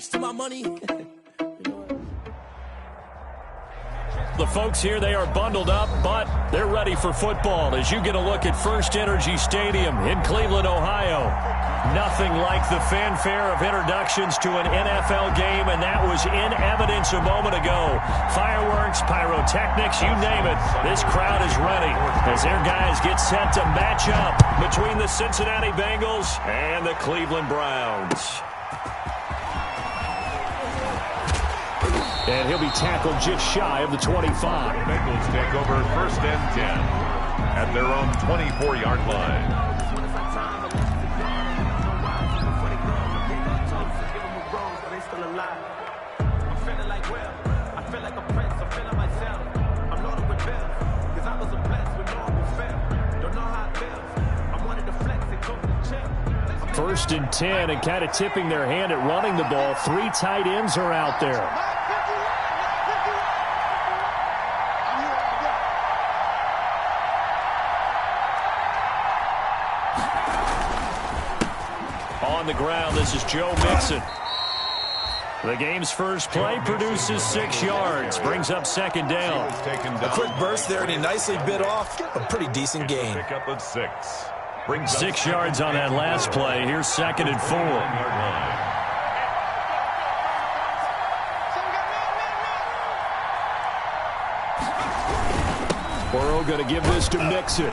attached to my money. The folks here, they are bundled up, but they're ready for football as you get a look at First Energy Stadium in Cleveland, Ohio. Nothing like the fanfare of introductions to an NFL game, and that was in evidence a moment ago. Fireworks, pyrotechnics, you name it. This crowd is ready as their guys get set to match up between the Cincinnati Bengals and the Cleveland Browns. And he'll be tackled just shy of the 25. Bengals take over 1st and 10 at their own 24-yard line. First and 10, and kind of tipping their hand at running the ball. 3 tight ends are out there. On the ground, this is Joe Mixon. The game's first play produces 6 yards, brings up 2nd down. A quick burst there, and he nicely bit off a pretty decent gain. Pick up at 6. 6 yards on that last play. Here's 2nd and 4. Burrow going to give this to Mixon.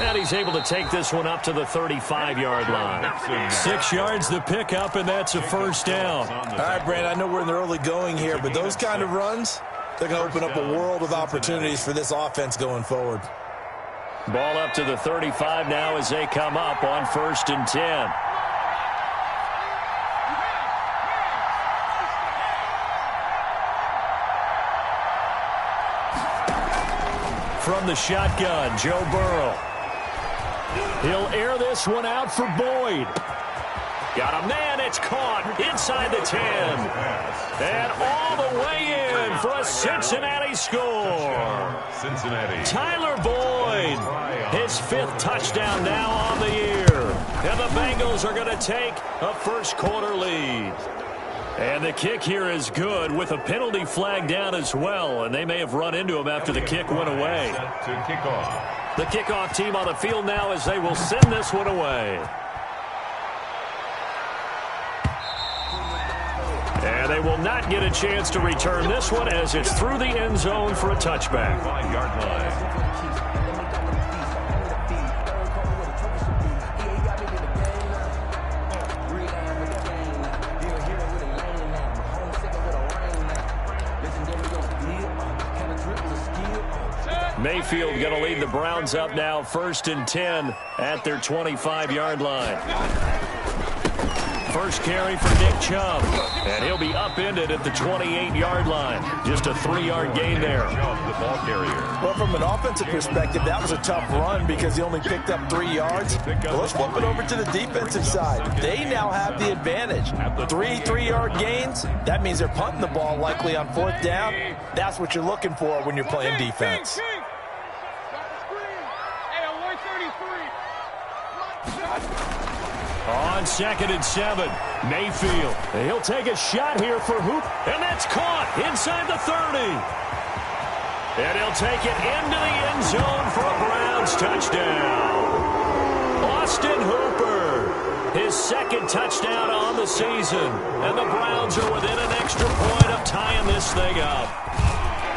And he's able to take this one up to the 35-yard line. 6 yards the pickup, and that's a 1st down. All right, Brand, I know we're in the early going here, but those kind of runs, they're going to open up a world of opportunities for this offense going forward. Ball up to the 35 now as they come up on 1st and 10. From the shotgun, Joe Burrow. He'll air this one out for Boyd. Got a man, it's caught inside the 10. And all the way in for a Cincinnati score. Tyler Boyd, his 5th touchdown now on the year. And the Bengals are going to take a first-quarter lead. And the kick here is good with a penalty flag down as well. And they may have run into him after the kick went away. The kickoff team on the field now as they will send this one away. And they will not get a chance to return this one as it's through the end zone for a touchback. 5-yard line. Mayfield going to lead the Browns up now 1st and 10 at their 25-yard line. First carry for Nick Chubb, and he'll be upended at the 28-yard line. Just a 3-yard gain there. The ball carrier. Well, from an offensive perspective, that was a tough run because he only picked up 3 yards. Well, let's flip it over to the defensive side. They now have the advantage. 3-3-yard gains, that means they're punting the ball likely on 4th down. That's what you're looking for when you're playing defense. On 2nd and 7, Mayfield. He'll take a shot here for Hoop, and that's caught inside the 30. And he'll take it into the end zone for a Browns touchdown. Austin Hooper, his 2nd touchdown on the season. And the Browns are within an extra point of tying this thing up.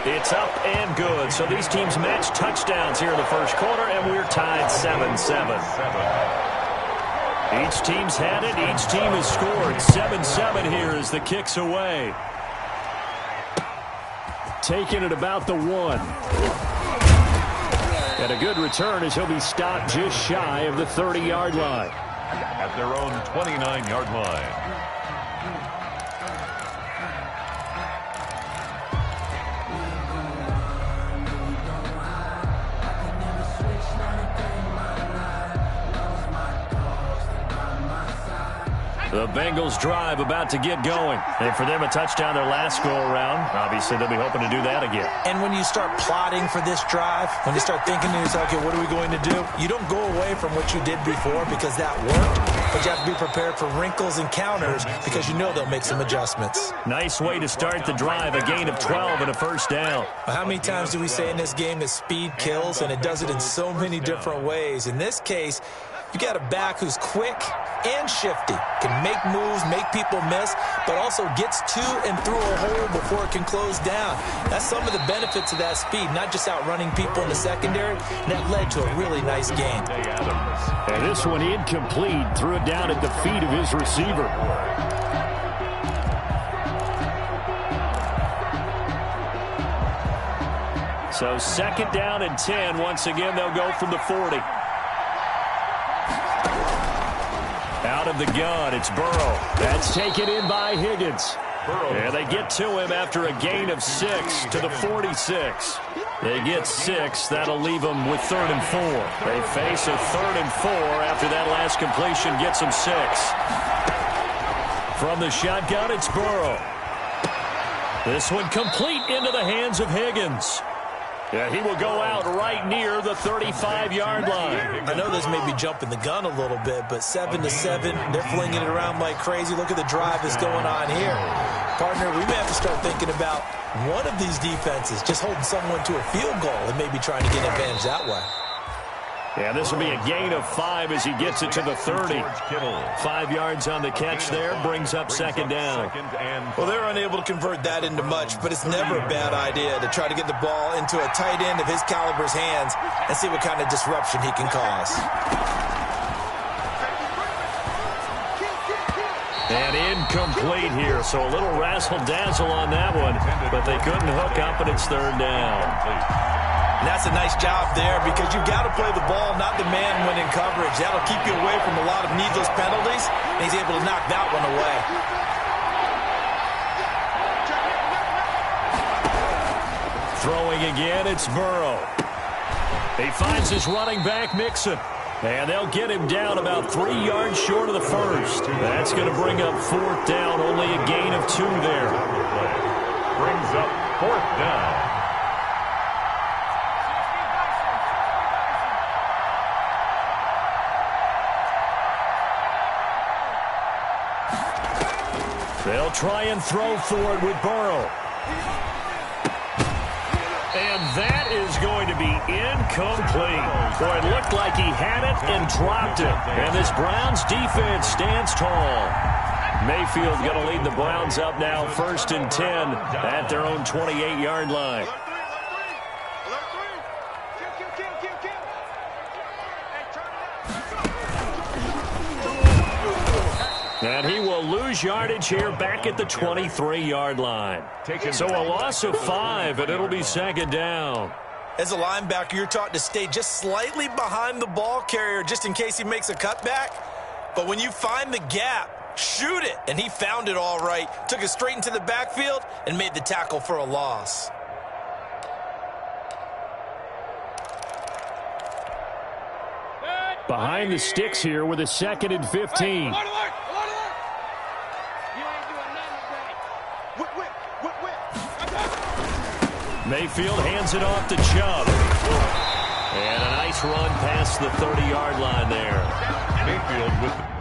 It's up and good. So these teams match touchdowns here in the first quarter, and we're tied 7-7. Each team's had it. Each team has scored. 7-7 here as the kick's away. Taking it about the 1. And a good return as he'll be stopped just shy of the 30-yard line. At their own 29-yard line. The The Bengals drive about to get going. And for them, a touchdown their last go-around. Obviously, they'll be hoping to do that again. And when you start plotting for this drive, when you start thinking to yourself, okay, what are we going to do? You don't go away from what you did before because that worked, but you have to be prepared for wrinkles and counters because you know they'll make some adjustments. Nice way to start the drive, a gain of 12 and a first down. How many times do we say in this game that speed kills, and it does it in so many different ways? In this case, you got a back who's quick and shifty, can make moves, make people miss, but also gets to and through a hole before it can close down. That's some of the benefits of that speed, not just outrunning people in the secondary, and that led to a really nice game. And this one incomplete, threw it down at the feet of his receiver. So second down and 10. Once again, they'll go from the 40. Out of the gun, it's Burrow. That's taken in by Higgins. And they get to him after a gain of 6 to the 46. They get 6. That'll leave them with 3rd and 4. They face a 3rd and 4 after that last completion gets them 6. From the shotgun, it's Burrow. This one complete into the hands of Higgins. Yeah, he will go out right near the 35-yard line. I know this may be jumping the gun a little bit, but 7-7, they're flinging it around like crazy. Look at the drive that's going on here. Partner, we may have to start thinking about one of these defenses just holding someone to a field goal and maybe trying to get advantage that way. Yeah, this will be a gain of 5 as he gets it to the 30. 5 yards on the catch there, brings up second down. Well, they're unable to convert that into much, but it's never a bad idea to try to get the ball into a tight end of his caliber's hands and see what kind of disruption he can cause. And incomplete here, so a little razzle-dazzle on that one, but they couldn't hook up, and it's 3rd down. And that's a nice job there because you've got to play the ball, not the man when in coverage. That'll keep you away from a lot of needless penalties, and he's able to knock that one away. Throwing again, it's Burrow. He finds his running back, Mixon. And they'll get him down about 3 yards short of the first. That's going to bring up 4th down, only a gain of 2 there. Brings up 4th down. They'll try and throw for it with Burrow. And that is going to be incomplete. Boy, it looked like he had it and dropped it. And this Browns defense stands tall. Mayfield going to lead the Browns up now, 1st and 10 at their own 28-yard line. And he will lose yardage here back at the 23-yard line. So a loss of 5, and it'll be second down. As a linebacker, you're taught to stay just slightly behind the ball carrier just in case he makes a cutback. But when you find the gap, shoot it. And he found it all right. Took it straight into the backfield and made the tackle for a loss. Behind the sticks here with a 2nd and 15. Mayfield hands it off to Chubb. And a nice run past the 30-yard line there. Mayfield with the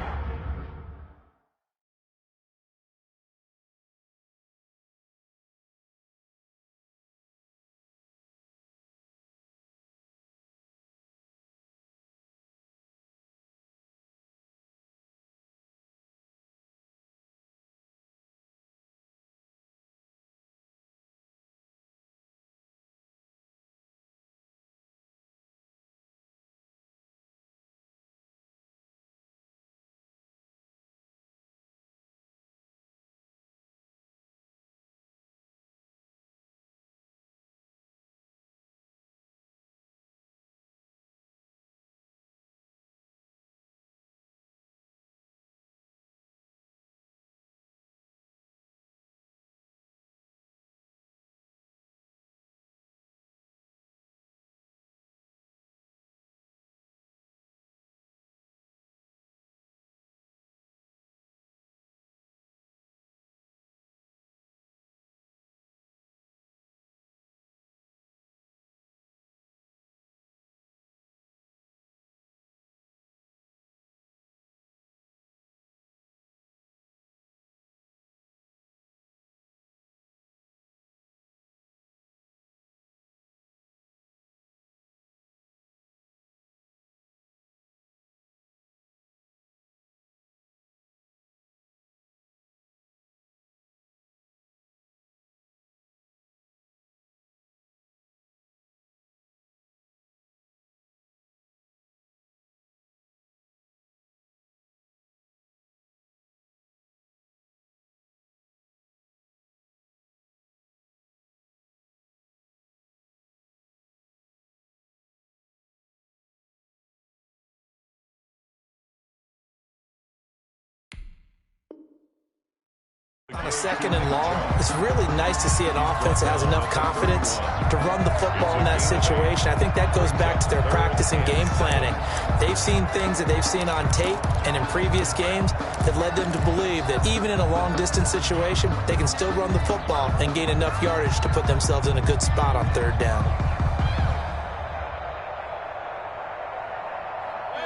On a 2nd and long, it's really nice to see an offense that has enough confidence to run the football in that situation. I think that goes back to their practice and game planning. They've seen things that they've seen on tape and in previous games that led them to believe that even in a long-distance situation, they can still run the football and gain enough yardage to put themselves in a good spot on 3rd down.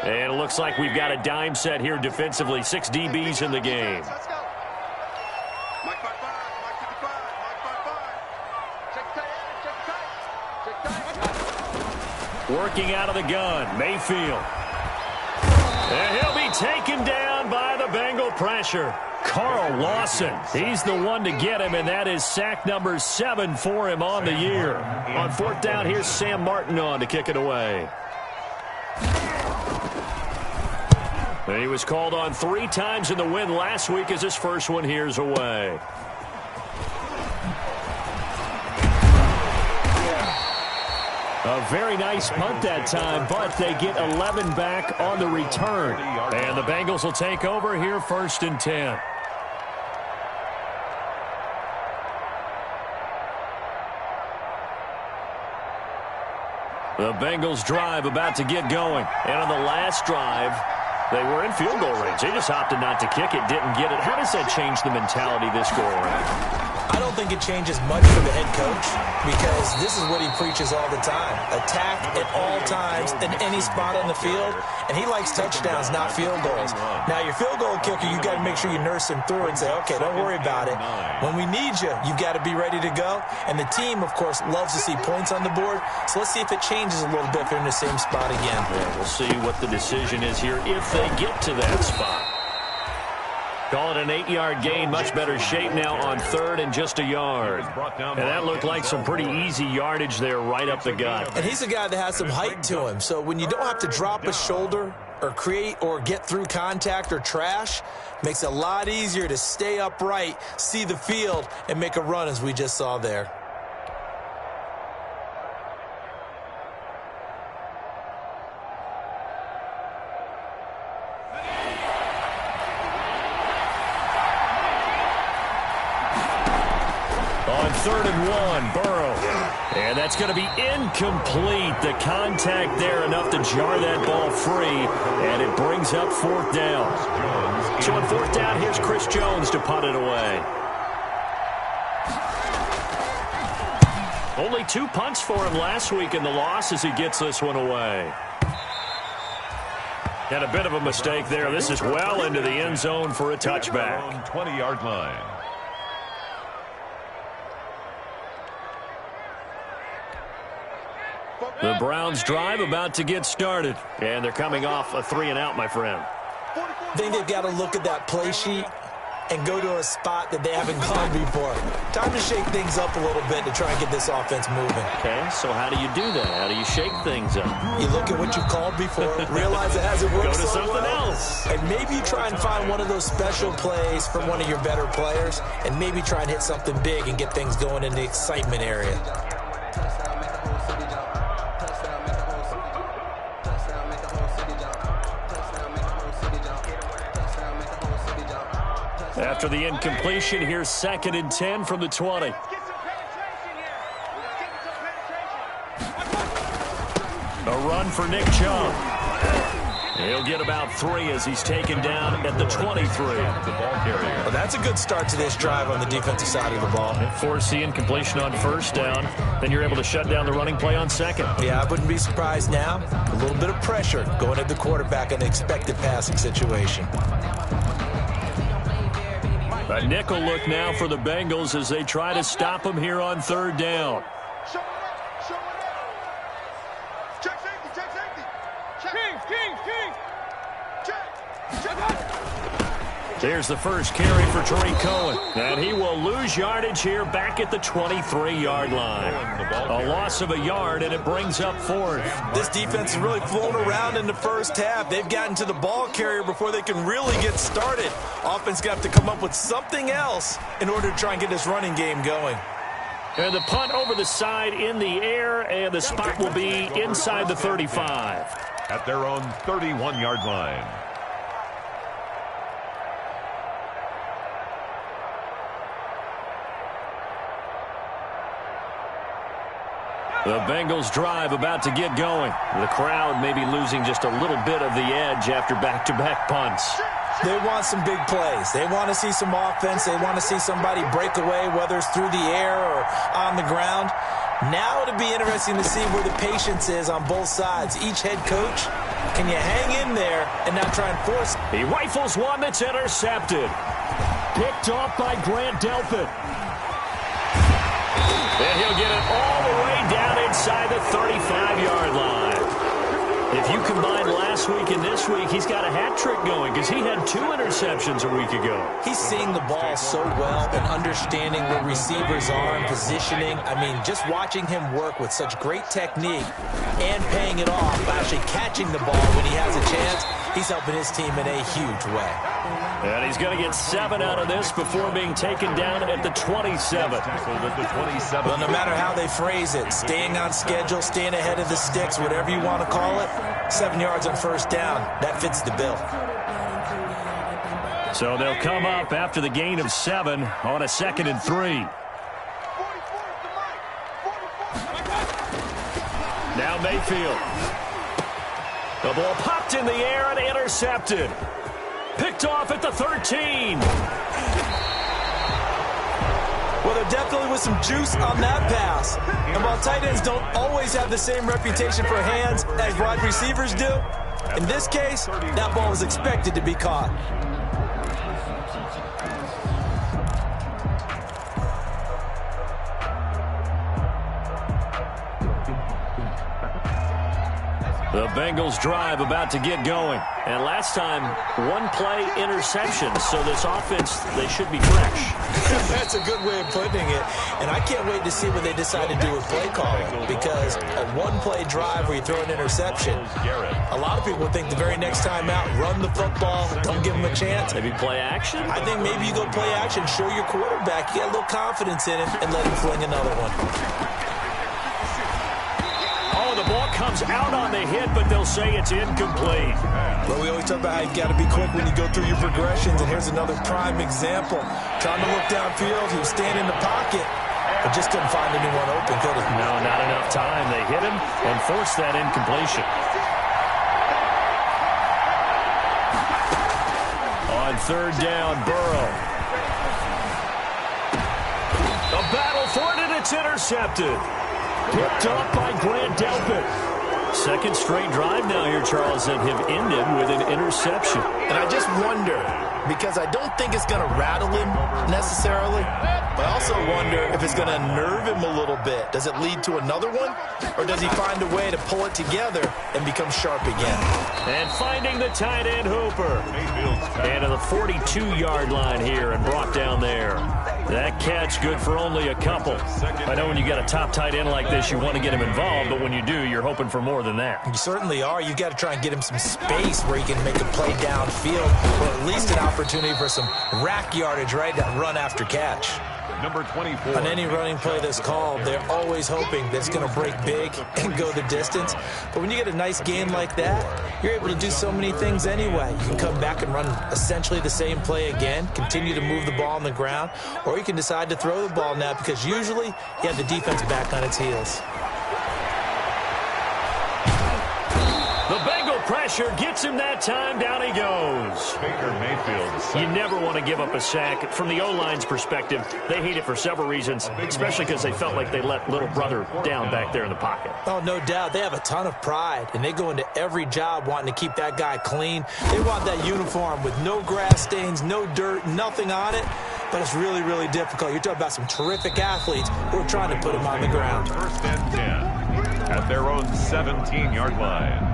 And it looks like we've got a dime set here defensively. 6 DBs in the game. Working out of the gun, Mayfield. And he'll be taken down by the Bengal pressure. Carl Lawson, he's the one to get him, and that is sack number 7 for him on the year. On 4th down, here's Sam Martin on to kick it away. And he was called on 3 times in the win last week as his first one here's away. A very nice punt that time, but they get 11 back on the return. And the Bengals will take over here 1st and 10. The Bengals drive about to get going. And on the last drive, they were in field goal range. They just opted not to kick it, didn't get it. How does that change the mentality this go around? I don't think it changes much for the head coach because this is what he preaches all the time. Attack at all times in any spot on the field, and he likes touchdowns, not field goals. Now, your field goal kicker, you got to make sure you nurse him through and say, okay, don't worry about it. When we need you, you've got to be ready to go. And the team, of course, loves to see points on the board, so let's see if it changes a little bit if they're in the same spot again. Yeah, we'll see what the decision is here if they get to that spot. Call it an 8-yard gain. Much better shape now on 3rd and just a yard. And that looked like some pretty easy yardage there right up the gut. And he's a guy that has some height to him. So when you don't have to drop a shoulder or create or get through contact or trash, makes it a lot easier to stay upright, see the field, and make a run as we just saw there. On 3rd and 1, Burrow. And that's going to be incomplete. The contact there enough to jar that ball free. And it brings up 4th down. So on 4th down, here's Chris Jones to punt it away. Only 2 punts for him last week in the loss as he gets this one away. And a bit of a mistake there. This is well into the end zone for a touchback. 20-yard line. The Browns drive about to get started. And they're coming off a 3-and-out, my friend. I think they've got to look at that play sheet and go to a spot that they haven't gone before. Time to shake things up a little bit to try and get this offense moving. Okay, so how do you do that? How do you shake things up? You look at what you've called before, realize it hasn't worked. Go to so something well, else. and maybe you try and find one of those special plays from one of your better players, and maybe try and hit something big and get things going in the excitement area. After the incompletion, here's 2nd and 10 from the 20. A run for Nick Chubb. He'll get about 3 as he's taken down at the 23. Well, that's a good start to this drive on the defensive side of the ball. Force the incompletion on 1st down. Then you're able to shut down the running play on 2nd. Yeah, I wouldn't be surprised now. A little bit of pressure going at the quarterback in the expected passing situation. A nickel look now for the Bengals as they try to stop him here on 3rd down. Check safety, check safety. King. Check. There's the first carry for Tariq Cohen. And he will lose yardage here back at the 23-yard line. A loss of a yard, and it brings up 4th. This defense has really flown around in the first half. They've gotten to the ball carrier before they can really get started. Offense got to come up with something else in order to try and get this running game going. And the punt over the side in the air, and the spot will be inside the 35. At their own 31-yard line. The Bengals drive about to get going. The crowd may be losing just a little bit of the edge after back-to-back punts. They want some big plays. They want to see some offense. They want to see somebody break away, whether it's through the air or on the ground. Now it'll be interesting to see where the patience is on both sides. Each head coach, can you hang in there and not try and force? He rifles one that's intercepted. Picked off by Grant Delpit. And he'll get it all the way down inside the 35-yard line. If you combine last week and this week, he's got a hat trick going because he had 2 interceptions a week ago. He's seeing the ball so well and understanding where receivers are and positioning. I mean, just watching him work with such great technique and paying it off by actually catching the ball when he has a chance, he's helping his team in a huge way. And he's going to get 7 out of this before being taken down at the 27. Well, no matter how they phrase it, staying on schedule, staying ahead of the sticks, whatever you want to call it, 7 yards on first down, that fits the bill. So they'll come up after the gain of 7 on a 2nd and 3. Now Mayfield. The ball popped in the air and intercepted. Picked off at the 13. Well, there definitely was some juice on that pass. And while tight ends don't always have the same reputation for hands as wide receivers do, in this case, that ball was expected to be caught. The Bengals drive about to get going. And last time, 1-play interception. So this offense, they should be fresh. That's a good way of putting it. And I can't wait to see what they decide to do with play calling. Because a 1-play drive where you throw an interception, a lot of people think the very next time out, run the football, don't give them a chance. Maybe play action? I think maybe you go play action, show your quarterback, you got a little confidence in him, and let him fling another one. The ball comes out on the hit, but they'll say it's incomplete. Well, we always talk about how you've got to be quick when you go through your progressions, and here's another prime example. Trying to look downfield, he was standing in the pocket, but just couldn't find anyone open, could he? No, not enough time. They hit him and forced that incompletion. On 3rd down, Burrow. A battle for it, and it's intercepted. Picked off by Grant Delpit. 2nd straight drive now here, Charles, that have ended with an interception. And I just wonder, because I don't think it's going to rattle him necessarily, but I also wonder if it's going to unnerve him a little bit. Does it lead to another one? Or does he find a way to pull it together and become sharp again? And finding the tight end, Hooper. And to the 42-yard line here and brought down there. That catch good for only a couple. I know when you got a top tight end like this, you want to get him involved, but when you do, you're hoping for more than that. You certainly are. You've got to try and get him some space where he can make a play downfield, or at least an opportunity for some rack yardage, right? That run after catch. Number 24. On any running play that's called, they're always hoping that it's going to break big and go the distance. But when you get a nice game like that, you're able to do so many things anyway. You can come back and run essentially the same play again, continue to move the ball on the ground, or you can decide to throw the ball now because usually you have the defense back on its heels. The Bengal pressure gets him that time. Down he goes. Baker Mayfield. You never want to give up a sack. From the O-line's perspective, they hate it for several reasons, especially because they felt like they let little brother down back there in the pocket. Oh, no doubt. They have a ton of pride, and they go into every job wanting to keep that guy clean. They want that uniform with no grass stains, no dirt, nothing on it. But it's really, really difficult. You're talking about some terrific athletes who are trying to put him on the ground. 1st and 10 at their own 17-yard line.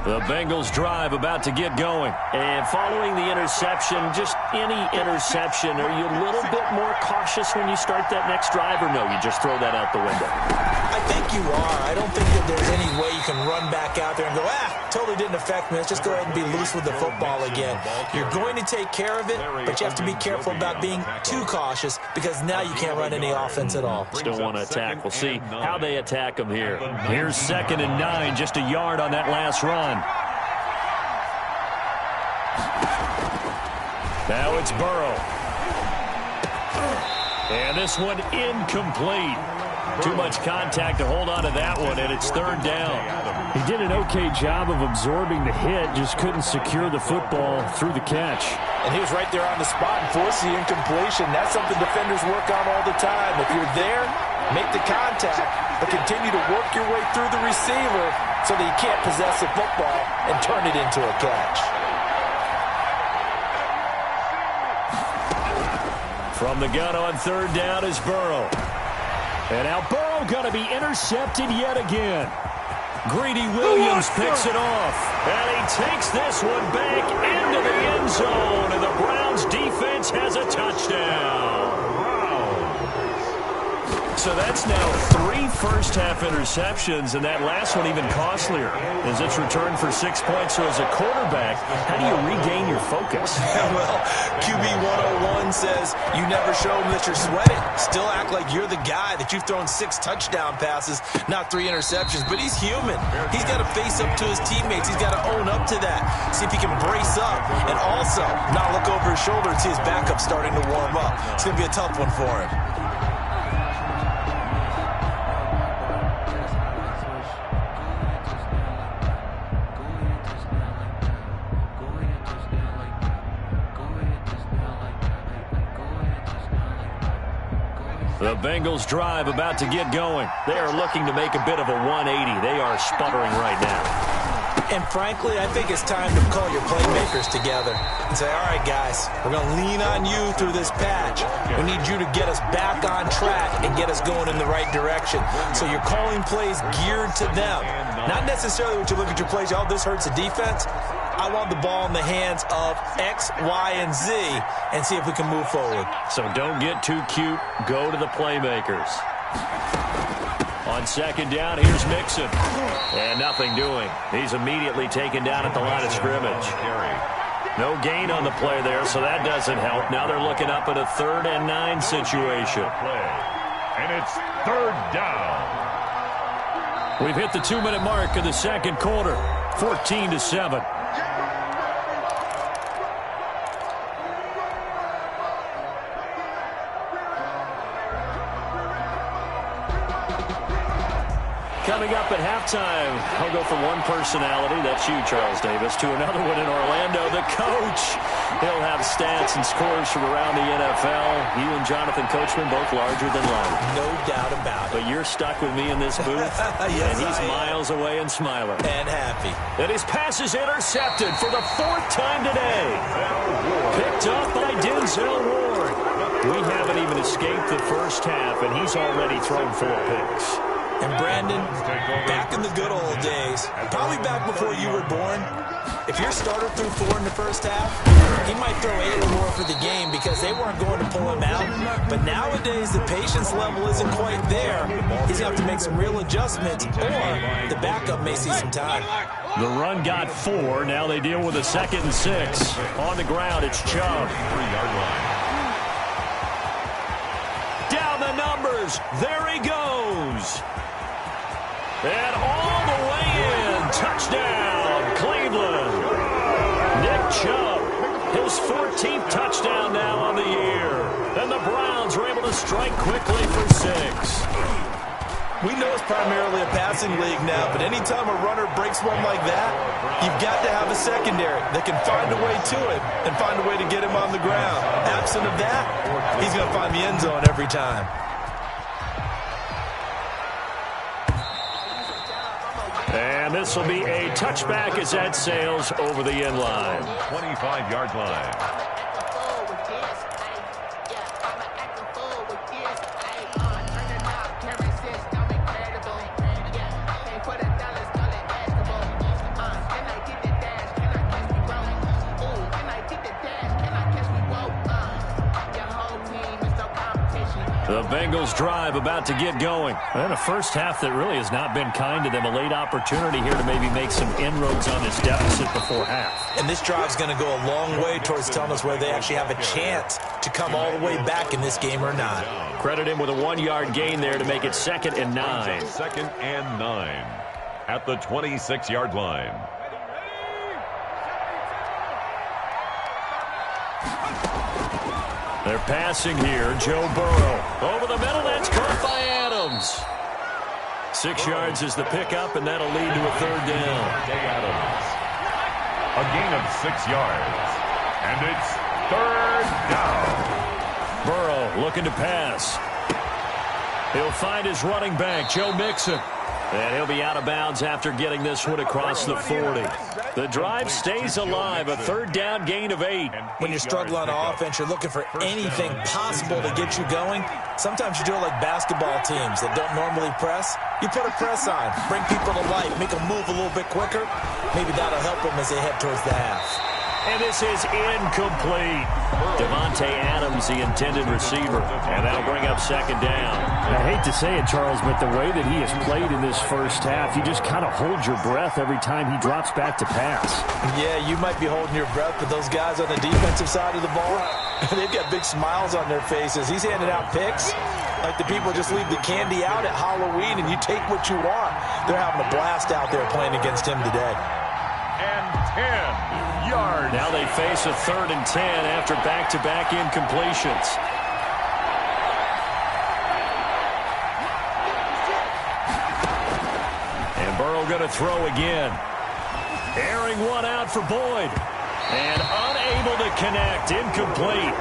The Bengals drive about to get going. And following the interception, just any interception, are you a little bit more cautious when you start that next drive, or no, you just throw that out the window? I think you are. I don't think that there's any way you can run back out there and go, totally didn't affect me. Let's just go ahead and be loose with the football again. You're going to take care of it, but you have to be careful about being too cautious because now you can't run any offense at all. Still want to attack. We'll see how they attack them here. Here's 2nd and 9, just a yard on that last run. Now it's Burrow. And this one incomplete. Too much contact to hold on to that one, and it's 3rd down. He did an okay job of absorbing the hit, just couldn't secure the football through the catch. And he was right there on the spot and forced the incompletion. That's something defenders work on all the time. If you're there, make the contact, but continue to work your way through the receiver so that you can't possess the football and turn it into a catch. From the gun on 3rd down is Burrow. And now Burrow going to be intercepted yet again. Greedy Williams picks it off. And he takes this one back into the end zone. And the Browns defense has a touchdown. So that's now 3 first-half interceptions, and that last one even costlier as it's returned for 6 points. So as a quarterback, how do you regain your focus? Well, QB 101 says you never show them that you're sweating. Still act like you're the guy, that you've thrown 6 touchdown passes, not 3 interceptions. But he's human. He's got to face up to his teammates. He's got to own up to that. See if he can brace up and also not look over his shoulder and see his backup starting to warm up. It's going to be a tough one for him. The Bengals drive about to get going. They are looking to make a bit of a 180. They are sputtering right now. And frankly, I think it's time to call your playmakers together and say, all right, guys, we're going to lean on you through this patch. We need you to get us back on track and get us going in the right direction. So you're calling plays geared to them. Not necessarily when you look at your plays, oh, this hurts the defense. I want the ball in the hands of X, Y, and Z and see if we can move forward. So don't get too cute. Go to the playmakers. On 2nd down, here's Mixon. And nothing doing. He's immediately taken down at the line of scrimmage. No gain on the play there, so that doesn't help. Now they're looking up at a 3rd and 9 situation. And it's 3rd down. We've hit the 2-minute mark of the 2nd quarter. 14-7. Coming up at halftime, I'll go from one personality, that's you, Charles Davis, to another one in Orlando, the coach. He'll have stats and scores from around the NFL. You and Jonathan Coachman, both larger than life. No doubt about it. But you're stuck with me in this booth, yes, and he's miles away and smiling. And happy. And his pass is intercepted for the 4th time today. Picked up by Denzel Ward. We haven't even escaped the first half, and he's already thrown 4 picks. And Brandon, back in the good old days, probably back before you were born, if your starter threw 4 in the first half, he might throw 8 or more for the game because they weren't going to pull him out. But nowadays, the patience level isn't quite there. He's going to have to make some real adjustments, or the backup may see some time. The run got 4. Now they deal with a 2nd and 6. On the ground, it's Chubb. 3-yard line. Down the numbers. There he goes. And all the way in. Touchdown, Cleveland. Nick Chubb, his 14th touchdown now on the year. And the Browns were able to strike quickly for 6. We know it's primarily a passing league now, but anytime a runner breaks one like that, you've got to have a secondary that can find a way to it and find a way to get him on the ground. Absent of that, he's going to find the end zone every time. And this will be a touchback as that sails over the end line. 25-yard line. The Bengals drive about to get going. And a first half that really has not been kind to them. A late opportunity here to maybe make some inroads on this deficit before half. And this drive's going to go a long way towards telling us whether they actually have a chance to come all the way back in this game or not. Credit him with a 1-yard gain there to make it 2nd and 9. 2nd and 9 at the 26-yard line. They're passing here. Joe Burrow. Over the middle. That's caught by Adams. 6 yards is the pickup, and that'll lead to a 3rd down. Adams. A gain of 6 yards. And it's 3rd down. Burrow looking to pass. He'll find his running back, Joe Mixon. And he'll be out of bounds after getting this one across the 40. The drive stays alive, a 3rd down gain of 8. When you're struggling on offense, you're looking for anything possible to get you going. Sometimes you do it like basketball teams that don't normally press. You put a press on, bring people to life, make them move a little bit quicker. Maybe that'll help them as they head towards the half. And this is incomplete. Devontae Adams, the intended receiver. And that'll bring up 2nd down. I hate to say it, Charles, but the way that he has played in this first half, you just kind of hold your breath every time he drops back to pass. Yeah, you might be holding your breath, but those guys on the defensive side of the ball, they've got big smiles on their faces. He's handing out picks like the people just leave the candy out at Halloween and you take what you want. They're having a blast out there playing against him today. And 10 yards. Now they face a 3rd and 10 after back-to-back incompletions. And Burrow going to throw again. Airing one out for Boyd. And unable to connect. Incomplete.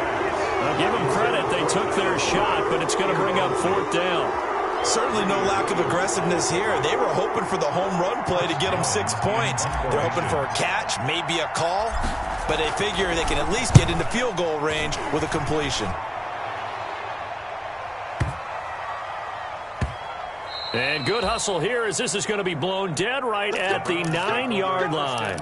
I'll give them credit. They took their shot, but it's going to bring up 4th down. Certainly no lack of aggressiveness here. They were hoping for the home run play to get them 6 points. They're hoping for a catch, maybe a call, but they figure they can at least get into field goal range with a completion. And good hustle here as this is going to be blown dead right at the 9-yard line.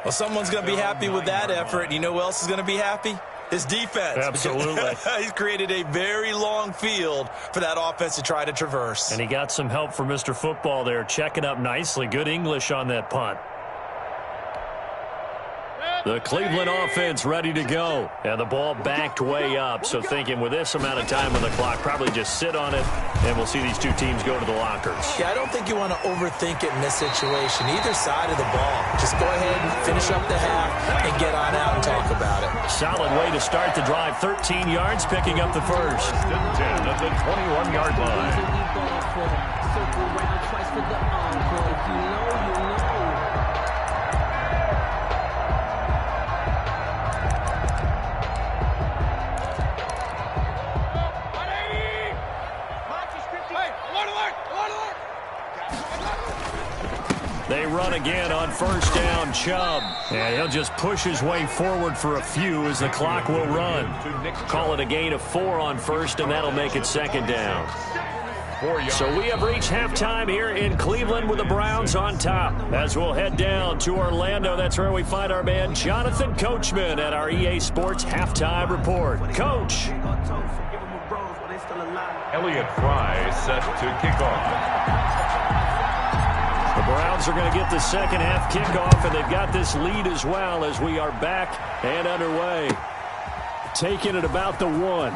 Well, someone's going to be happy with that effort. You know who else is going to be happy? His defense. Absolutely. He's created a very long field for that offense to try to traverse. And he got some help from Mr. Football there, checking up nicely. Good English on that punt. The Cleveland offense ready to go. And the ball backed way up. So thinking with this amount of time on the clock, probably just sit on it, and we'll see these two teams go to the lockers. Yeah, I don't think you want to overthink it in this situation. Either side of the ball. Just go ahead and finish up the half and get on out and talk about it. Solid way to start the drive. 13 yards, picking up the first. 10 at the 21-yard line. Circle around twice for the encore. If you know, you know. They run again on 1st down, Chubb. And he'll just push his way forward for a few as the clock will run. Call it a gain of 4 on 1st, and that'll make it 2nd down. So we have reached halftime here in Cleveland with the Browns on top. As we'll head down to Orlando, that's where we find our man Jonathan Coachman at our EA Sports Halftime Report. Coach. Elliott Fry set to kick off. The Browns are going to get the second half kickoff, and they've got this lead as well as we are back and underway. Taking it about the 1.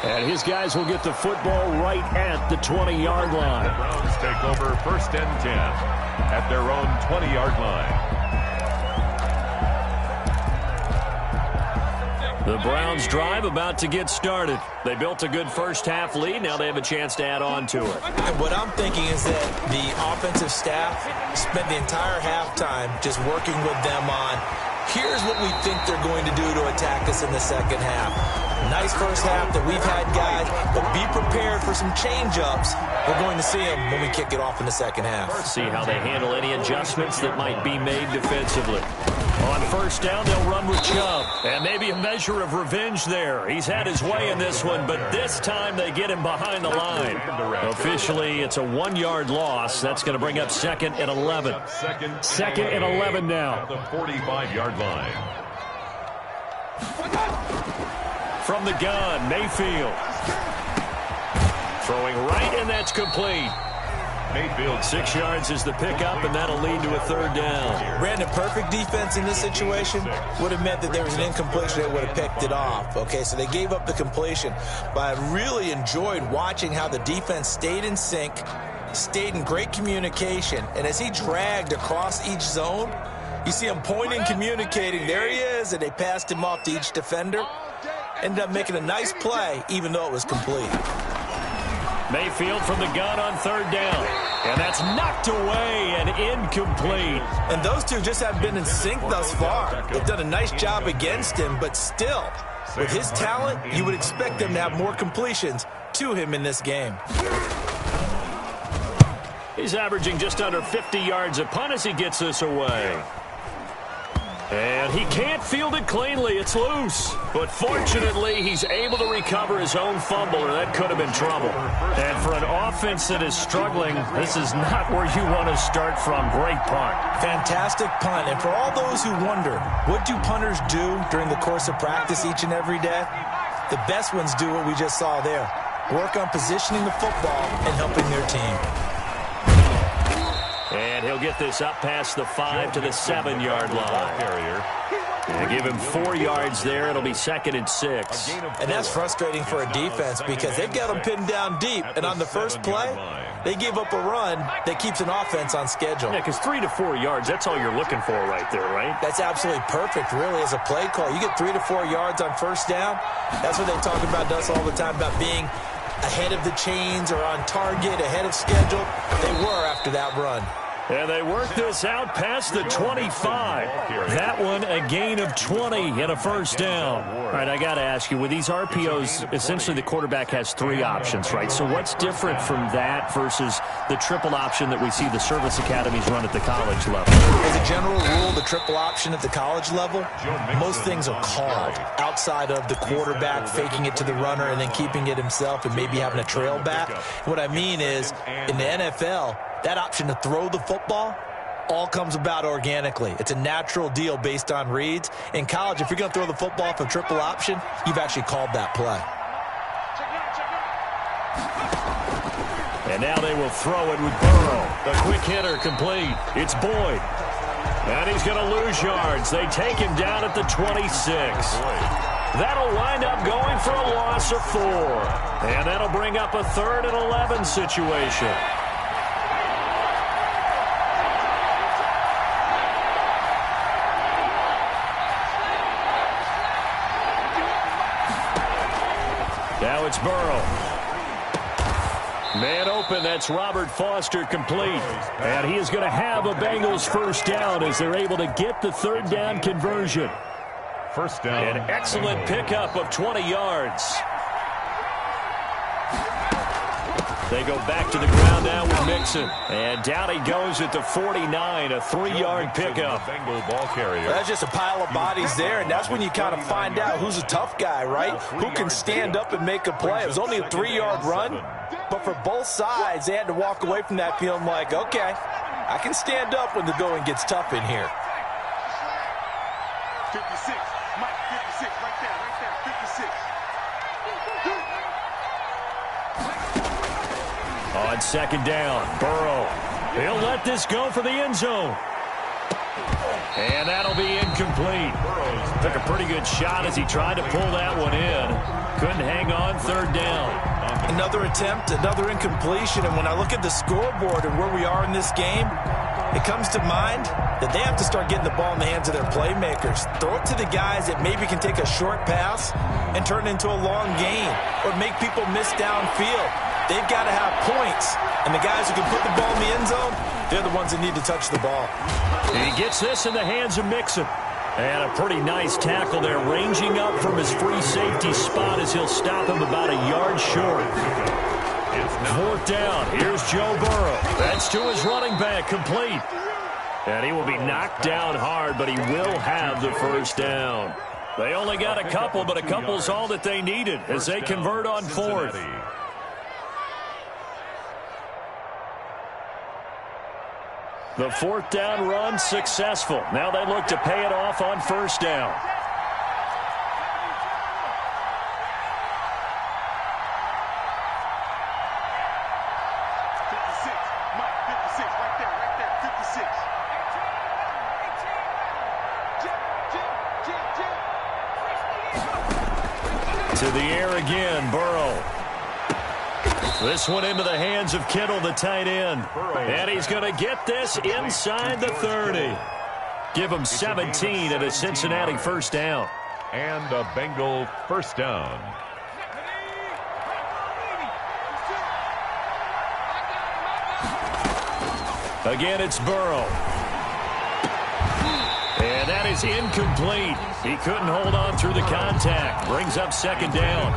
And his guys will get the football right at the 20-yard line. The Browns take over 1st and 10 at their own 20-yard line. The Browns drive about to get started. They built a good first half lead. Now they have a chance to add on to it. And what I'm thinking is that the offensive staff spent the entire halftime just working with them on, here's what we think they're going to do to attack us in the second half. Nice first half that we've had, guys, but be prepared for some change-ups. We're going to see them when we kick it off in the second half. See how they handle any adjustments that might be made defensively. On 1st down, they'll run with Chubb. And maybe a measure of revenge there. He's had his way in this one, but this time they get him behind the line. Officially, it's a 1-yard loss. That's going to bring up 2nd and 11. 2nd and 11 now. The 45-yard line. From the gun, Mayfield. Throwing right, and that's complete. Mayfield, 6 yards is the pickup, and that'll lead to a third down. Brandon, perfect defense in this situation would have meant that there was an incompletion that would have picked it off. Okay, so they gave up the completion. But I really enjoyed watching how the defense stayed in sync, stayed in great communication, and as he dragged across each zone, you see him pointing, communicating. There he is, and they passed him off to each defender. Ended up making a nice play, even though it was complete. Mayfield from the gun on third down. And that's knocked away and incomplete. And those two just have been in sync thus far. They've done a nice job against him, but still, with his talent, you would expect them to have more completions to him in this game. He's averaging just under 50 yards a punt as he gets this away. And he can't field it cleanly. It's loose. But fortunately, he's able to recover his own fumble, or that could have been trouble. And for an offense that is struggling, this is not where you want to start from. Great punt. Fantastic punt. And for all those who wonder, what do punters do during the course of practice each and every day? The best ones do what we just saw there. Work on positioning the football and helping their team. And he'll get this up past the 5 to the 7-yard line. They give him 4 yards there. It'll be 2nd and 6. And that's frustrating for a defense because they've got them pinned down deep. And on the first play, they give up a run that keeps an offense on schedule. Yeah, because 3 to 4 yards, that's all you're looking for right there, right? That's absolutely perfect, really, as a play call. You get 3 to 4 yards on first down. That's what they talk about us all the time, about being ahead of the chains or on target, ahead of schedule. They were after that run. And they work this out past the 25. That one a gain of 20 and a first down. All right, I got to ask you, with these RPOs, essentially the quarterback has 3 options, right? So what's different from that versus the triple option that we see the service academies run at the college level? As a general rule, the triple option at the college level, most things are called outside of the quarterback faking it to the runner and then keeping it himself and maybe having a trail back. What I mean is, in the NFL, that option to throw the football all comes about organically. It's a natural deal based on reads. In college, if you're going to throw the football off a triple option, you've actually called that play. And now they will throw it with Burrow. The quick hitter complete. It's Boyd. And he's going to lose yards. They take him down at the 26. That'll wind up going for a loss of 4. And that'll bring up a 3rd and 11 situation. Now it's Burrow. Man open, that's Robert Foster complete. And he is going to have a Bengals first down as they're able to get the 3rd down conversion. First down. An excellent pickup of 20 yards. They go back to the ground now with Mixon. And down he goes at the 49, a 3-yard pickup. Ball carrier. That's just a pile of bodies there, and that's when you kind of find out who's a tough guy, right? Who can stand up and make a play. It was only a 3-yard run, but for both sides, they had to walk away from that feeling like, okay, I can stand up when the going gets tough in here. 56. Mike, 56. Right there. 56. On 2nd down, Burrow. He'll let this go for the end zone. And that'll be incomplete. Took a pretty good shot as he tried to pull that one in. Couldn't hang on 3rd down. Another attempt, another incompletion, and when I look at the scoreboard and where we are in this game, it comes to mind that they have to start getting the ball in the hands of their playmakers. Throw it to the guys that maybe can take a short pass and turn it into a long gain or make people miss downfield. They've got to have points, and the guys who can put the ball in the end zone, they're the ones that need to touch the ball. And he gets this in the hands of Mixon. And a pretty nice tackle there, ranging up from his free safety spot as he'll stop him about a yard short. 4th down. Here's Joe Burrow. That's to his running back, complete. And he will be knocked down hard, but he will have the first down. They only got a couple, but a couple's all that they needed as they convert on 4th. The 4th down run successful. Now they look to pay it off on 1st down. To the air again, Burrow. This one into the hands of Kittle, the tight end. And he's going to get this inside the 30. Give him 17 at a Cincinnati first down. And a Bengal first down. Again, it's Burrow. And that is incomplete. He couldn't hold on through the contact. Brings up second down.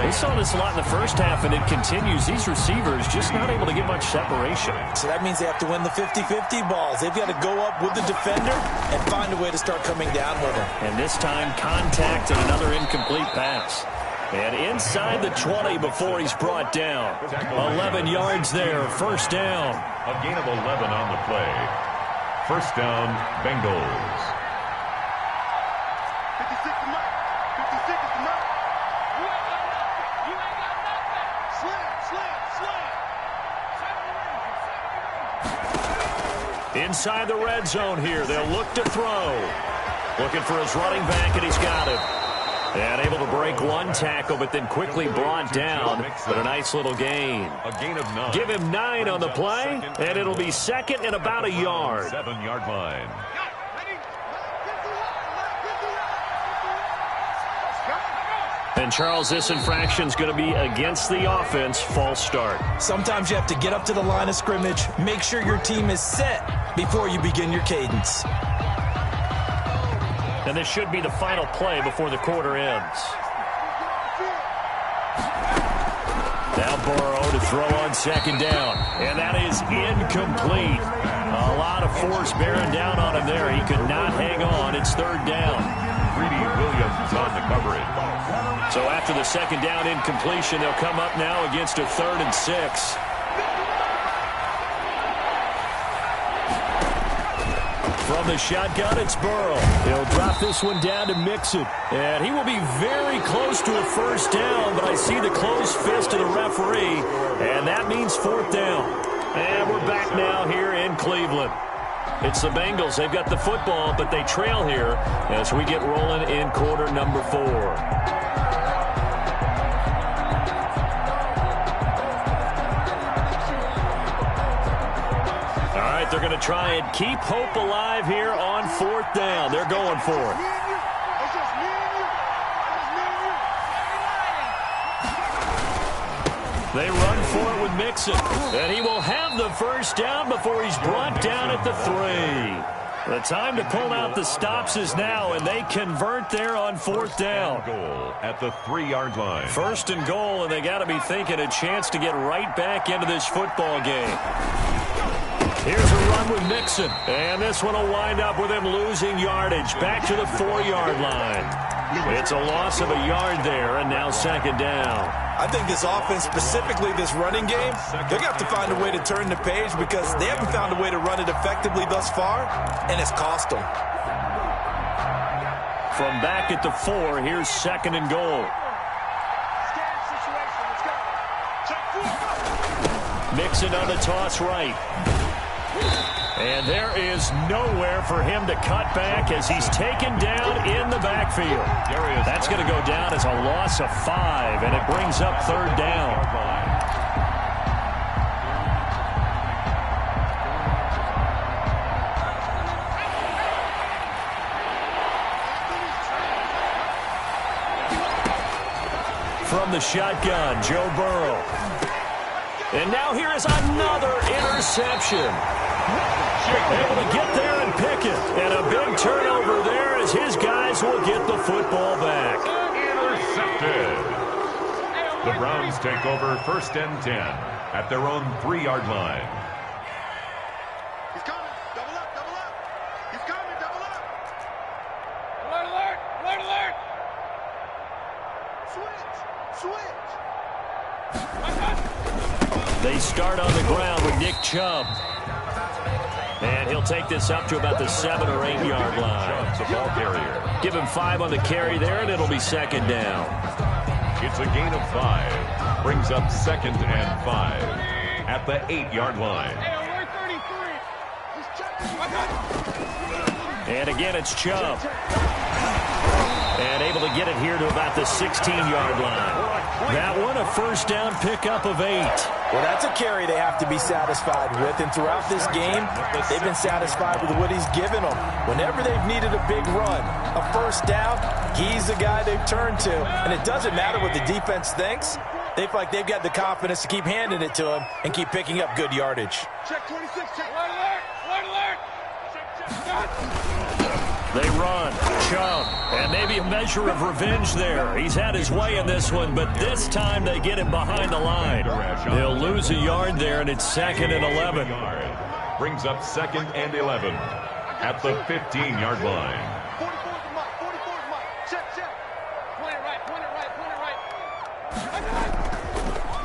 We saw this a lot in the first half, and it continues. These receivers just not able to get much separation. So that means they have to win the 50-50 balls. They've got to go up with the defender and find a way to start coming down with him. And this time, contact and another incomplete pass. And inside the 20 before he's brought down. 11 yards there, first down. A gain of 11 on the play. First down, Bengals. 56 is Mike. 56 is Mike. You ain't got nothing. You ain't got nothing. Slam. Inside the red zone here. They'll look to throw. Looking for his running back, and he's got it. And able to break one tackle, but then quickly brought down. But a nice little gain. A gain of 9. Give him 9 on the play, and it'll be second and about a yard. 7-yard line. And, Charles, this infraction's going to be against the offense. False start. Sometimes you have to get up to the line of scrimmage, make sure your team is set before you begin your cadence. And this should be the final play before the quarter ends. Now Burrow to throw on second down. And that is incomplete. A lot of force bearing down on him there. He could not hang on. It's third down. Greedy Williams on the coverage. So after the second down incompletion, they'll come up now against a 3rd and 6. From the shotgun, it's Burrow. He'll drop this one down to Mixon. And he will be very close to a first down, but I see the closed fist of the referee, and that means 4th down. And we're back now here in Cleveland. It's the Bengals. They've got the football, but they trail here as we get rolling in quarter number 4. They're going to try and keep hope alive here on 4th down. They're going for it. They run for it with Mixon. And he will have the first down before he's brought down at the 3. The time to pull out the stops is now, and they convert there on 4th down. Goal at the 3-yard line. 1st and goal, and they got to be thinking a chance to get right back into this football game. Here's a run with Mixon, and this one will wind up with him losing yardage back to the 4-yard line. It's a loss of a yard there, and now second down. I think this offense, specifically this running game, they're going to have to find a way to turn the page because they haven't found a way to run it effectively thus far, and it's cost them. From back at the 4, here's 2nd and goal. Mixon on the toss right. And there is nowhere for him to cut back as he's taken down in the backfield. That's going to go down as a loss of 5, and it brings up 3rd down. From the shotgun, Joe Burrow. And now here is another interception. Able to get there and pick it. And a big turnover there as his guys will get the football back. Intercepted. The Browns take over 1st and 10 at their own 3-yard line. He's coming. Double up, double up. He's coming, double up. Alert, alert, alert, alert. Switch, switch. They start on the ground with Nick Chubb. And he'll take this up to about the 7 or 8 yard line. The ball carrier. Give him 5 on the carry there, and it'll be second down. It's a gain of 5. Brings up 2nd and 5 at the 8-yard line. And again, it's Chubb. And able to get it here to about the 16-yard line. That one, a first down pickup of 8. Well, that's a carry they have to be satisfied with. And throughout this game, they've been satisfied with what he's given them. Whenever they've needed a big run, a first down, he's the guy they've turned to. And it doesn't matter what the defense thinks. They feel like they've got the confidence to keep handing it to him and keep picking up good yardage. Check 26, check. Alert, alert. They run, Chubb, and maybe a measure of revenge there. He's had his way in this one, but this time they get him behind the line. They'll lose a yard there, and it's 2nd and 11. Brings up 2nd and 11 at the 15-yard line. 44 is Mike, 44 is Mike. Check, check. Point it right, point it right.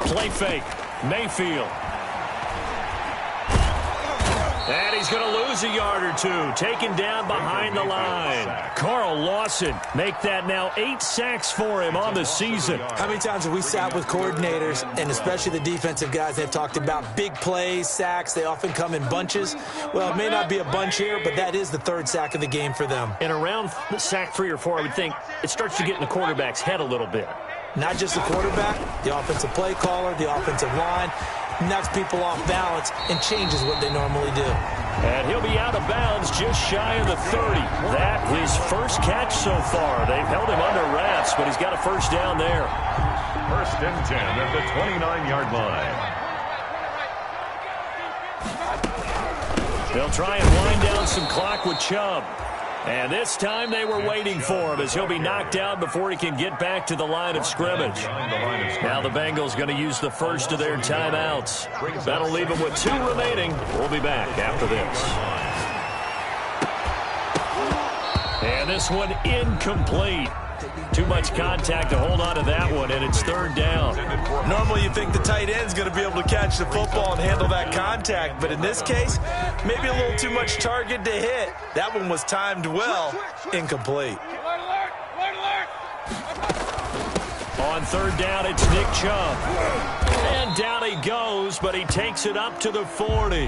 Play fake, Mayfield. And he's going to lose a yard or two, taken down behind the line. Carl Lawson make that now 8 sacks for him on the season. How many times have we sat with coordinators, and especially the defensive guys, they've talked about big plays, sacks. They often come in bunches. Well, it may not be a bunch here, but that is the 3rd sack of the game for them. And around sack 3 or 4, I would think it starts to get in the quarterback's head a little bit. Not just the quarterback, the offensive play caller, the offensive line, knocks people off balance and changes what they normally do. And he'll be out of bounds just shy of the 30. That his first catch so far. They've held him under wraps, but he's got a first down there. 1st and 10 at the 29-yard line. They'll try and wind down some clock with Chubb. And this time they were waiting for him as he'll be knocked down before he can get back to the line of scrimmage. Now the Bengals going to use the first of their timeouts. That'll leave them with 2 remaining. We'll be back after this. And this one incomplete. Too much contact to hold on to that one, and it's 3rd down. Normally you think the tight end's going to be able to catch the football and handle that contact, but in this case, maybe a little too much target to hit. That one was timed well, incomplete. On 3rd down, it's Nick Chubb. And down he goes, but he takes it up to the 40.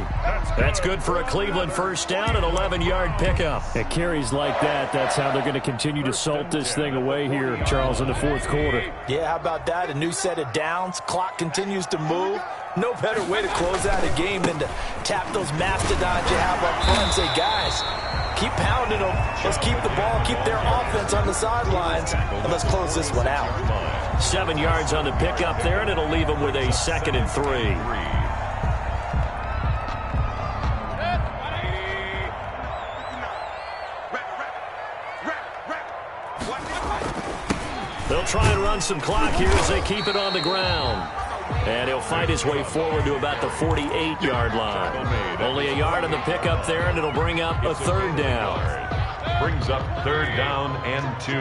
That's good for a Cleveland first down, an 11-yard pickup. At carries like that, that's how they're going to continue to salt this thing away here, Charles, in the 4th quarter. Yeah, how about that? A new set of downs. Clock continues to move. No better way to close out a game than to tap those mastodons you have up front and say, guys, keep pounding them. Let's keep the ball, keep their offense on the sidelines, and let's close this one out. 7 yards on the pickup there, and it'll leave them with a 2nd and 3. They'll try and run some clock here as they keep it on the ground. And he'll fight his way forward to about the 48-yard line. Only a yard on the pickup there, and it'll bring up a 3rd down. Brings up 3rd down and 2.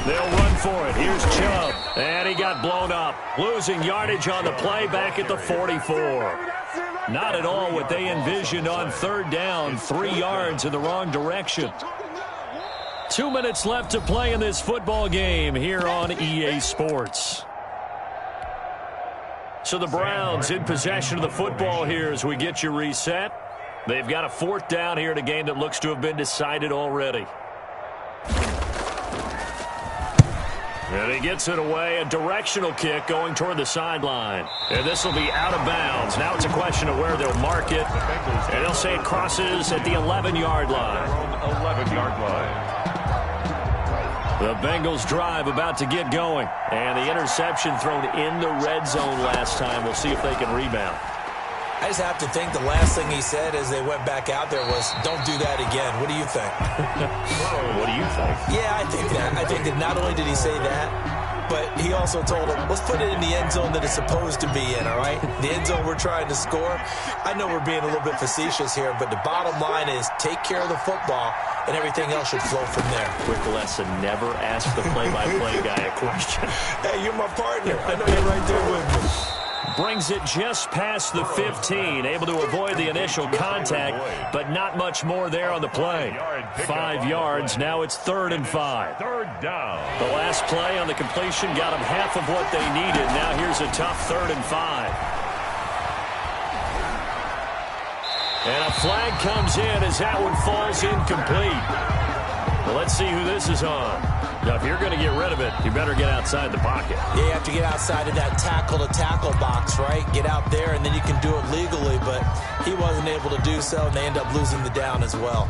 They'll run for it. Here's Chubb. And he got blown up. Losing yardage on the play back at the 44. Not at all what they envisioned on 3rd down. 3 yards in the wrong direction. 2 minutes left to play in this football game here on EA Sports. So the Browns in possession of the football here as we get you reset. They've got a 4th down here in a game that looks to have been decided already. And he gets it away, a directional kick going toward the sideline. And this will be out of bounds. Now it's a question of where they'll mark it. And they'll say it crosses at the 11-yard line. 11-yard line. The Bengals drive about to get going. And the interception thrown in the red zone last time. We'll see if they can rebound. I just have to think the last thing he said as they went back out there was, don't do that again. What do you think? What do you think? Yeah, I think that. I think that not only did he say that, but he also told him, let's put it in the end zone that it's supposed to be in, all right? The end zone we're trying to score. I know we're being a little bit facetious here, but the bottom line is take care of the football, and everything else should flow from there. Quick lesson, never ask the play-by-play guy a question. Hey, you're my partner. I know you're right there with me. Brings it just past the 15, able to avoid the initial contact, but not much more there on the play. 5 yards, now it's 3rd and 5. 3rd down. The last play on the completion got them half of what they needed. Now here's a tough 3rd and 5. And a flag comes in as that one falls incomplete. Well, let's see who this is on. Now, if you're going to get rid of it, you better get outside the pocket. Yeah, you have to get outside of that tackle-to-tackle box, right? Get out there, and then you can do it legally, but he wasn't able to do so, and they end up losing the down as well.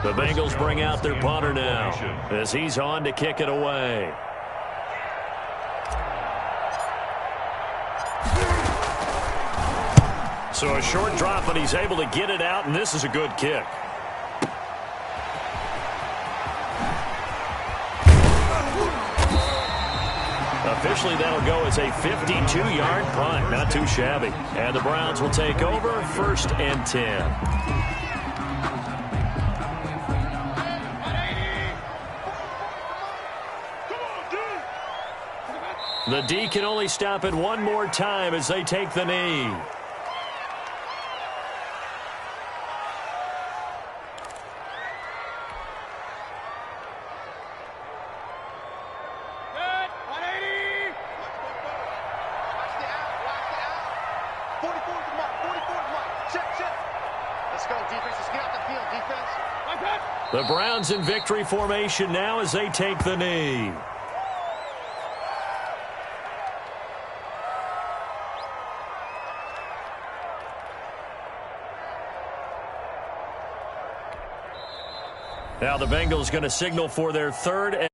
The Bengals bring out their punter now as he's on to kick it away. So a short drop, but he's able to get it out, and this is a good kick. Officially, that'll go as a 52-yard punt. Not too shabby. And the Browns will take over 1st and 10. The D can only stop it one more time as they take the knee. The Browns in victory formation now as they take the knee. Now the Bengals going to signal for their 3rd